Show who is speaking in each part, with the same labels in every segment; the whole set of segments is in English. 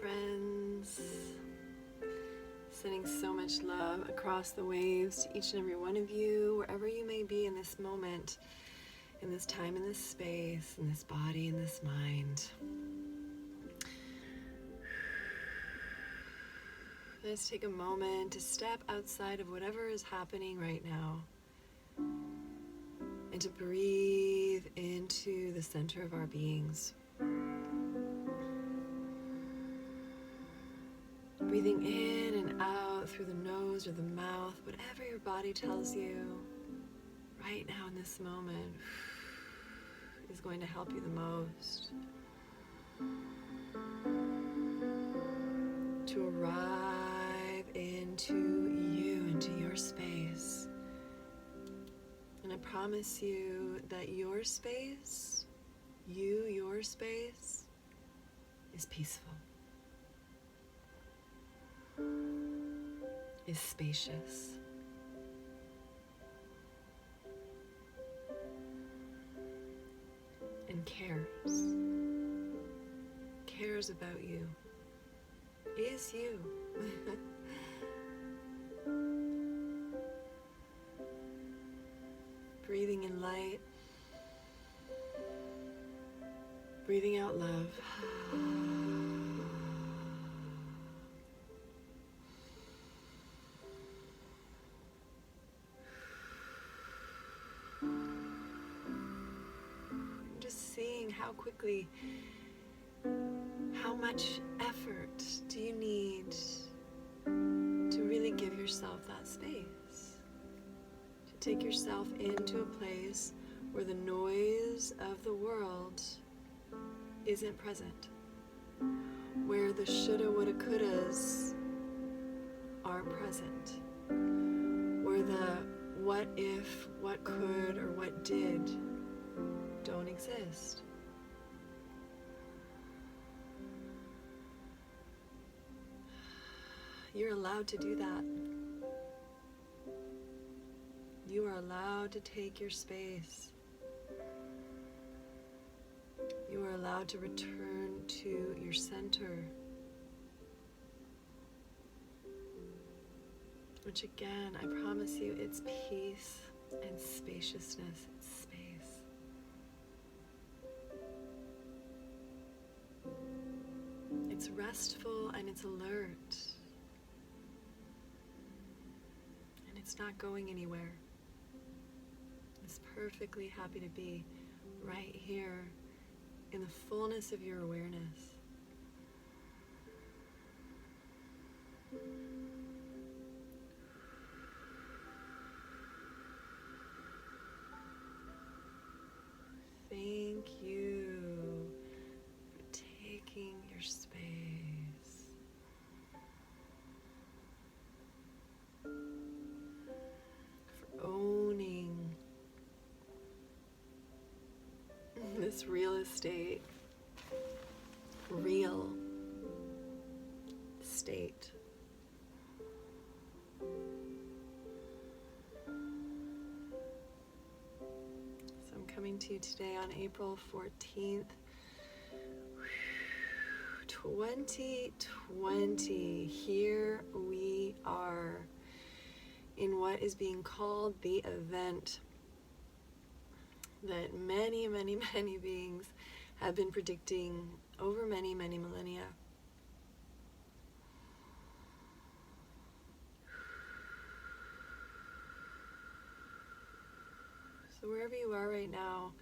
Speaker 1: friends. Sending so much love across the waves to each and every one of you, wherever you may be in this moment, in this time, in this space, in this body, in this mind. Let's take a moment to step outside of whatever is happening right now and to breathe into the center of our beings. Breathing in and out through the nose or the mouth, whatever your body tells you right now in this moment is going to help you the most to arrive into you, into your space. And I promise you that your space, your space, is peaceful, is spacious, and cares about you, is you. Breathing in light, breathing out love. Just seeing how quickly, how much effort do you need to really give yourself that space? To take yourself into a place where the noise of the world isn't present, where the shoulda, woulda, couldas aren't present, where the what if, what could, or what did don't exist. You're allowed to do that. You are allowed to take your space. You are allowed to return to your center, which again, I promise you, it's peace and spaciousness. It's space. It's restful and it's alert. And it's not going anywhere. It's perfectly happy to be right here in the fullness of your awareness. Thank you for taking your space. For owning this real estate, real state. So I'm coming to you today on April 14th, 2020. Here we are in what is being called the event that many, many, many beings have been predicting over many, many millennia. So wherever you are right now,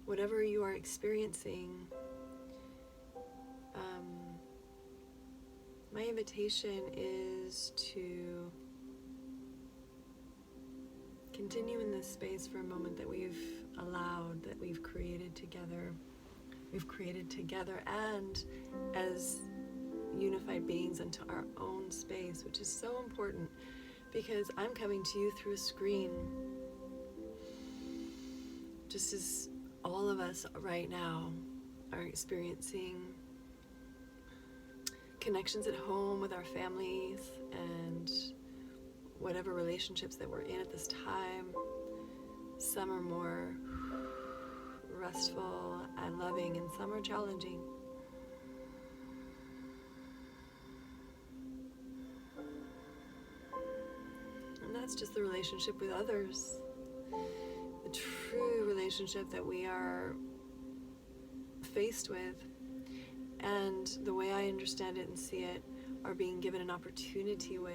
Speaker 1: whatever you are experiencing, my invitation is to continue in this space for a moment that we've allowed, that we've created together. We've created together and as unified beings into our own space, which is so important because I'm coming to you through a screen. Just as all of us right now are experiencing connections at home with our families and whatever relationships that we're in at this time. Some are more restful and loving, and some are challenging. It's just the relationship with others. The true relationship that we are faced with. And the way I understand it and see it, are being given an opportunity with,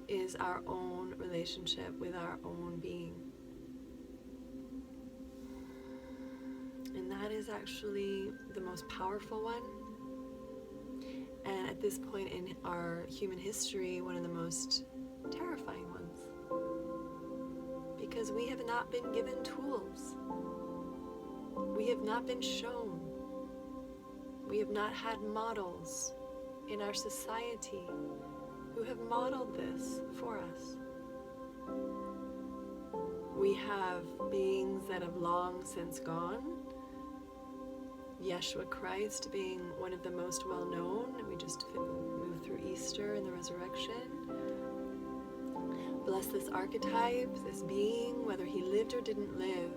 Speaker 1: is our own relationship with our own being. And that is actually the most powerful one. And at this point in our human history, one of the most terrifying ones. Because we have not been given tools. We have not been shown. We have not had models in our society who have modeled this for us. We have beings that have long since gone. Yeshua Christ being one of the most well-known, and we just moved through Easter and the resurrection. Bless this archetype, this being, whether he lived or didn't live.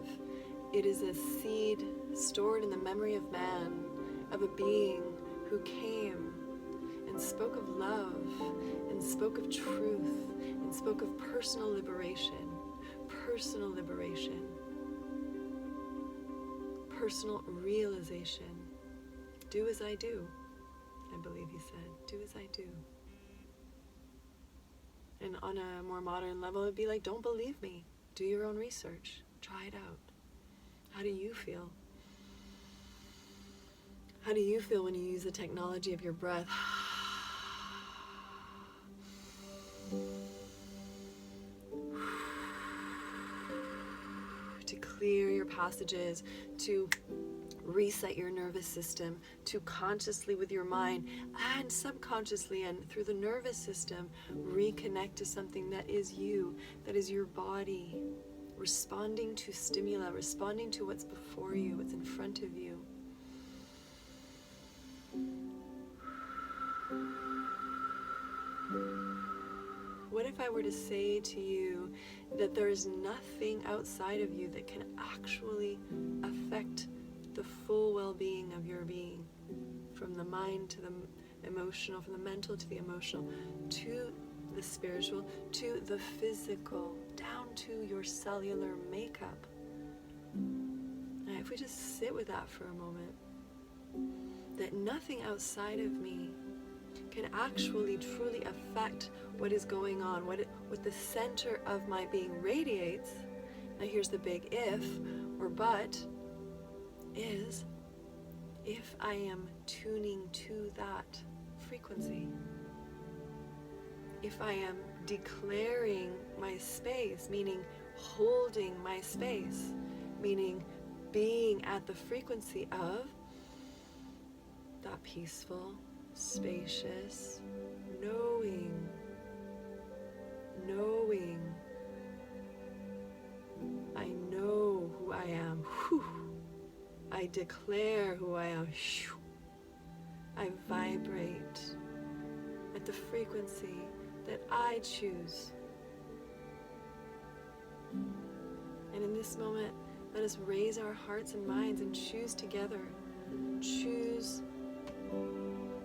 Speaker 1: It is a seed stored in the memory of man, of a being who came and spoke of love, and spoke of truth, and spoke of personal liberation, personal realization. Do as I do, I believe he said. Do as I do. And on a more modern level, it'd be like, don't believe me. Do your own research. Try it out. How do you feel? How do you feel when you use the technology of your breath? To clear your passages, to reset your nervous system, to consciously with your mind and subconsciously and through the nervous system reconnect to something that is you, that is your body, responding to stimuli, responding to what's before you, what's in front of you. What if I were to say to you that there is nothing outside of you that can actually affect the full well-being of your being, from the mind to the emotional, from the mental to the emotional, to the spiritual, to the physical, down to your cellular makeup? Now, if we just sit with that for a moment, that nothing outside of me can actually truly affect what is going on, what the center of my being radiates. Now here's the big if or but, is if I am tuning to that frequency. If I am declaring my space, meaning holding my space, meaning being at the frequency of that peaceful, spacious, knowing, I know who I am. Whew. I declare who I am. Whew. I vibrate at the frequency that I choose. And in this moment, let us raise our hearts and minds and choose together. Choose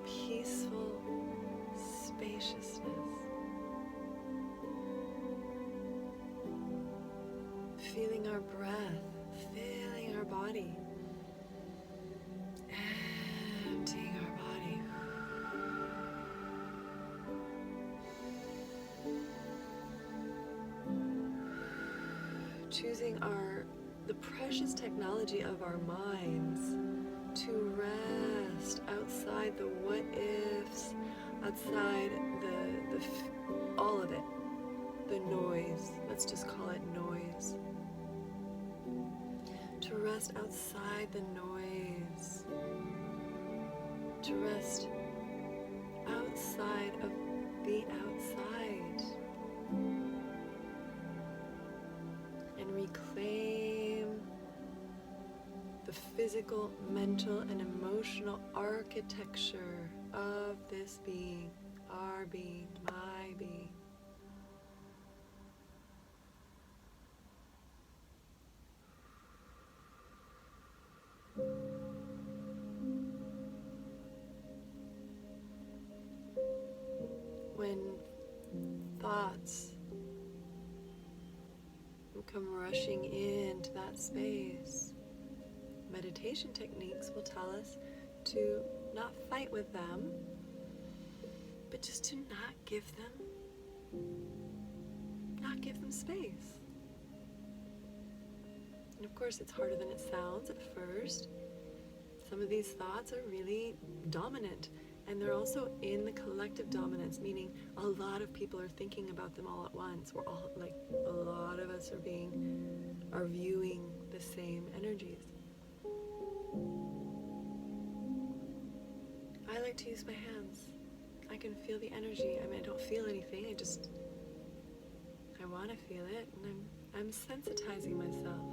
Speaker 1: peaceful spaciousness. Feeling our breath, filling our body, emptying our body. Choosing the precious technology of our minds to rest outside the what ifs, outside all of it, the noise. Let's just call it noise. To rest outside the noise. To rest outside of the outside. And reclaim the physical, mental, and emotional architecture of this being, our being, my being. When thoughts come rushing into that space. Meditation techniques will tell us to not fight with them, but just to not give them space. And of course, it's harder than it sounds at first. Some of these thoughts are really dominant, and they're also in the collective dominance, meaning a lot of people are thinking about them all at once. We're all, like, a lot of us are viewing the same energies. I like to use my hands. I can feel the energy. I mean, I don't feel anything. I want to feel it, and I'm sensitizing myself.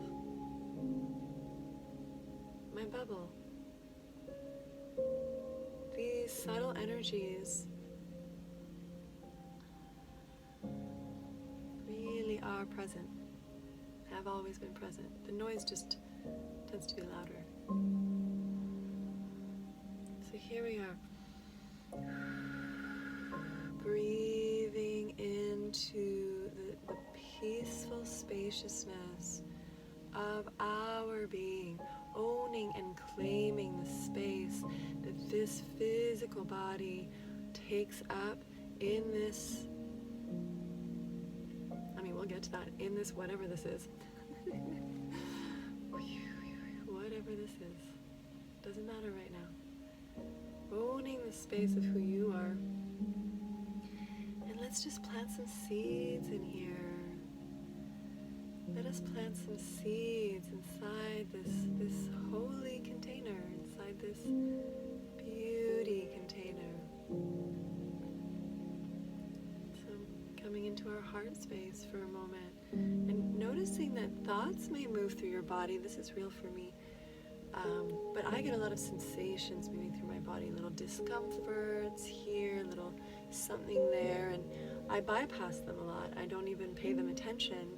Speaker 1: My bubble. These subtle energies really are present, have always been present. The noise just tends to be louder. So here we are, breathing into the peaceful spaciousness of our being, owning and claiming the space that this physical body takes up in this, we'll get to that, in this whatever this is. Whatever this is. Doesn't matter right now. Owning the space of who you are. And let's just plant some seeds in here. Let us plant some seeds inside this holy container, inside this beauty container. So coming into our heart space for a moment and noticing that thoughts may move through your body. This is real for me. But I get a lot of sensations moving through my body, little discomforts here, little something there, and I bypass them a lot. I don't even pay them attention.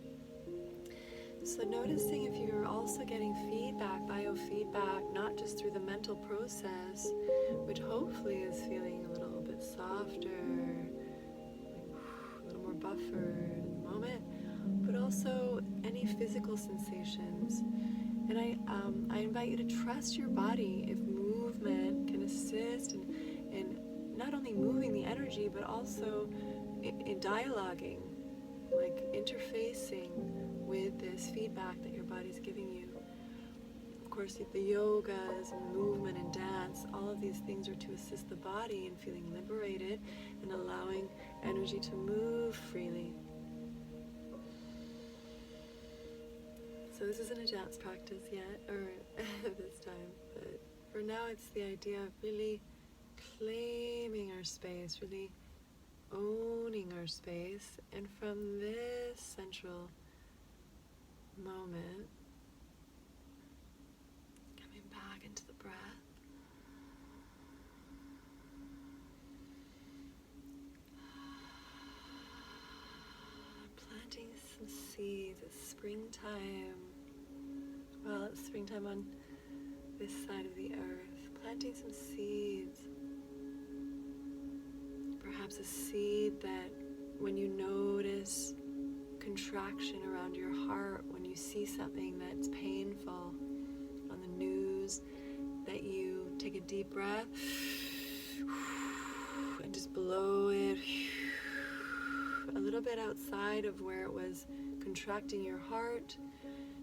Speaker 1: So noticing if you're also getting feedback, biofeedback, not just through the mental process, which hopefully is feeling a little bit softer, a little more buffered at the moment, but also any physical sensations. And I invite you to trust your body if movement can assist in not only moving the energy, but also in dialoguing, like interfacing with this feedback that your body's giving you. Of course, the yogas and movement and dance, all of these things are to assist the body in feeling liberated and allowing energy to move freely. So this isn't a dance practice yet, or this time, but for now it's the idea of really claiming our space, really owning our space, and from this central moment, coming back into the breath, planting some seeds. It's springtime. Well, it's springtime on this side of the earth. Planting some seeds. Perhaps a seed that when you notice contraction around your heart, when you see something that's painful on the news, that you take a deep breath and just blow it a little bit outside of where it was contracting your heart,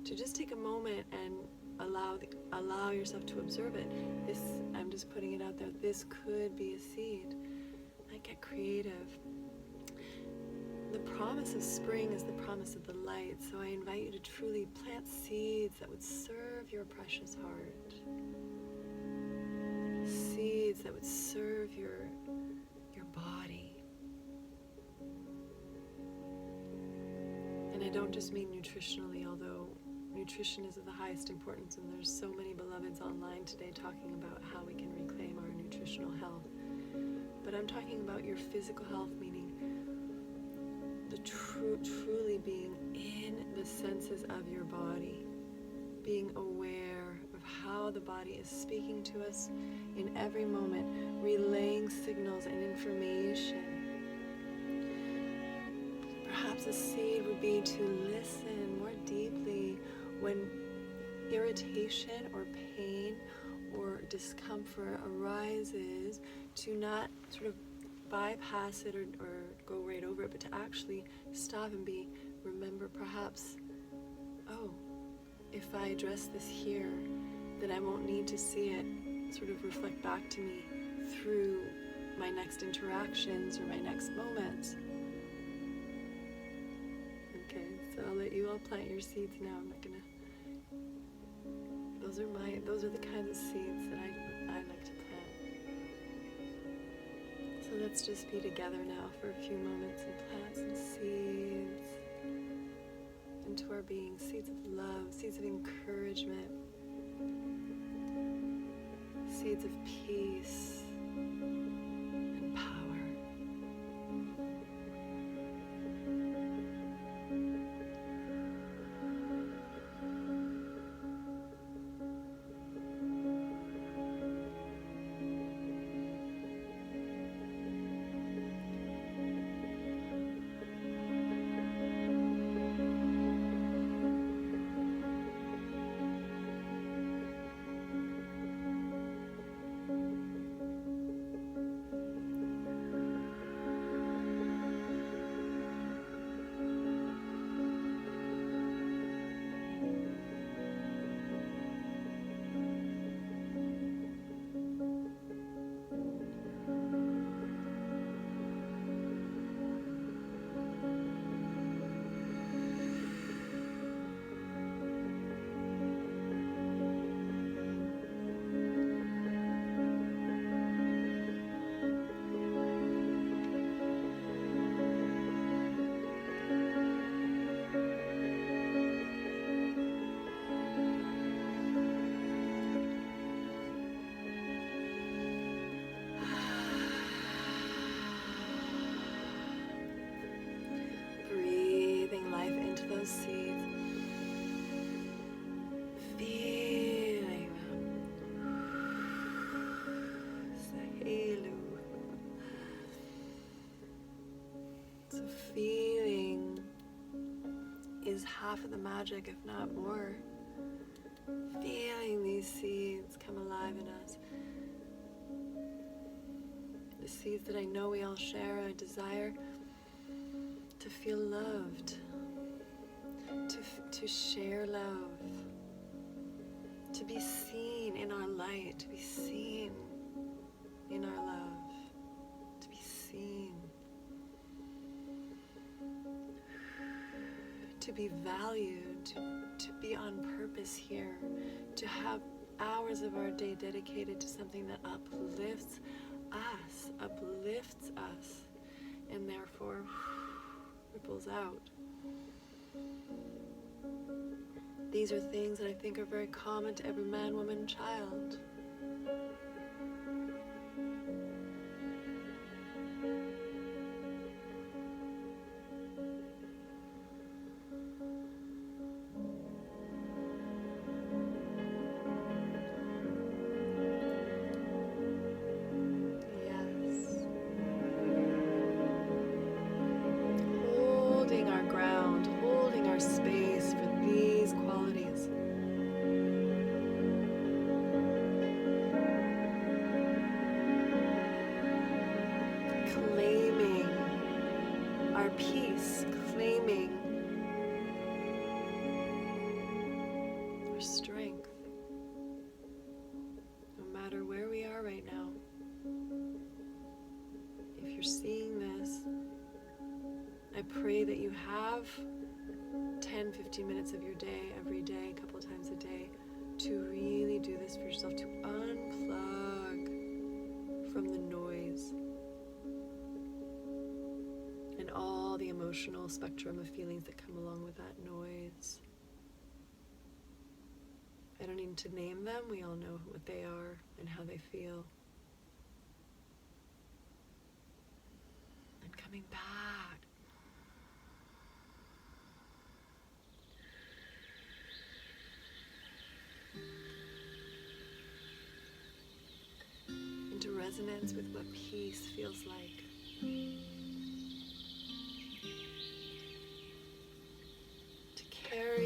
Speaker 1: to just take a moment and allow yourself to observe it. This, I'm just putting it out there, this could be a seed. Like, get creative. The promise of spring is the promise of the light, so I invite you to truly plant seeds that would serve your precious heart. Seeds that would serve your body. And I don't just mean nutritionally, although nutrition is of the highest importance, and there's so many beloveds online today talking about how we can reclaim our nutritional health. But I'm talking about your physical health, meaning the truly being in the senses of your body, being aware of how the body is speaking to us in every moment, relaying signals and information. Perhaps perhaps a seed would be to listen more deeply when irritation or pain or discomfort arises, to not sort of bypass it or go right over it, but to actually stop and remember perhaps, oh, if I address this here, then I won't need to see it sort of reflect back to me through my next interactions or my next moments. Okay, so I'll let you all plant your seeds now. I'm not gonna. Those are the kinds of seeds that I like to plant. So let's just be together now for a few moments and plant some seeds into our being, seeds of love, seeds of encouragement, seeds of peace and power. Those seeds, feeling them. So feeling is half of the magic, if not more. Feeling these seeds come alive in us. The seeds that I know we all share, a desire to feel loved. To share love, to be seen in our light, to be seen in our love, to be seen, to be valued, to be on purpose here, to have hours of our day dedicated to something that uplifts us, and therefore ripples out. These are things that I think are very common to every man, woman, and child. Yes. Holding our ground, holding our space for these qualities. Claiming our peace, claiming our strength, no matter where we are right now. If you're seeing this, I pray that you have 10-15 minutes of your day, every day, a couple of times a day, to really do this for yourself, to unplug from the noise and all the emotional spectrum of feelings that come along with that noise. I don't need to name them, we all know what they are and how they feel. And coming back. Into resonance with what peace feels like.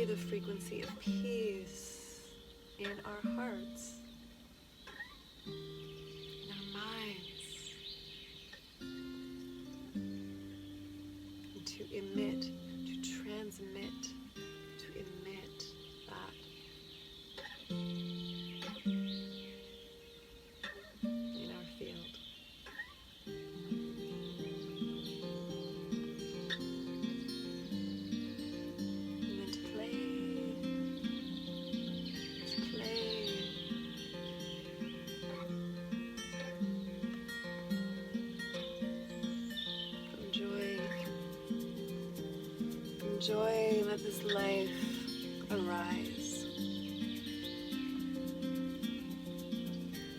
Speaker 1: carry the frequency of peace in our hearts, in our minds, and to emit, to transmit, to emit that in our field. And then to play, enjoy, let this life arise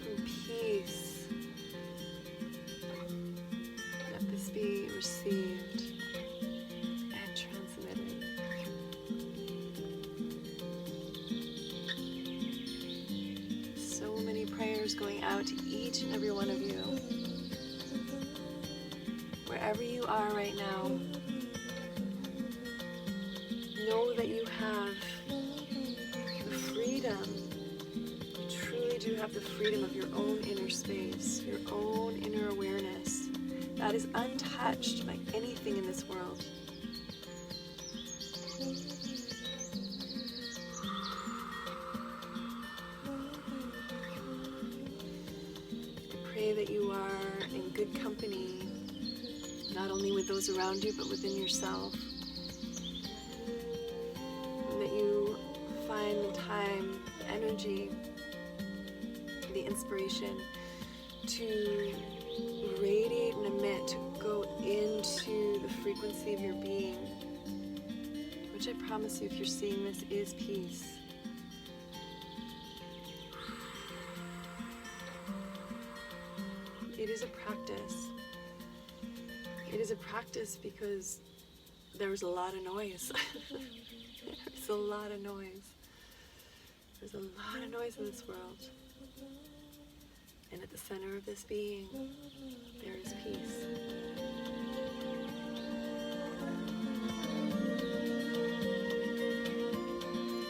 Speaker 1: from peace. Let this be received and transmitted. So many prayers going out to each and every one of you. Wherever you are right now, know that you have the freedom, you truly do have the freedom of your own inner space, your own inner awareness that is untouched by anything in this world. I pray that you are in good company, not only with those around you, but within yourself. Find the time, the energy, the inspiration to radiate and emit, to go into the frequency of your being, which I promise you, if you're seeing this, is peace. It is a practice. It is a practice because there's a lot of noise. There's a lot of noise. There's a lot of noise in this world. And at the center of this being, there is peace.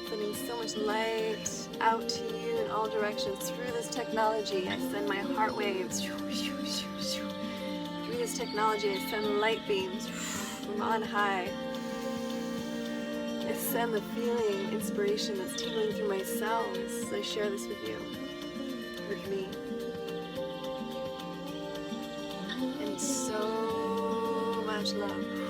Speaker 1: Sending so much light out to you in all directions through this technology. I send my heart waves. Through this technology, I send light beams from on high. I send the feeling, inspiration that's tingling through my cells as I share this with you, with me. And so much love.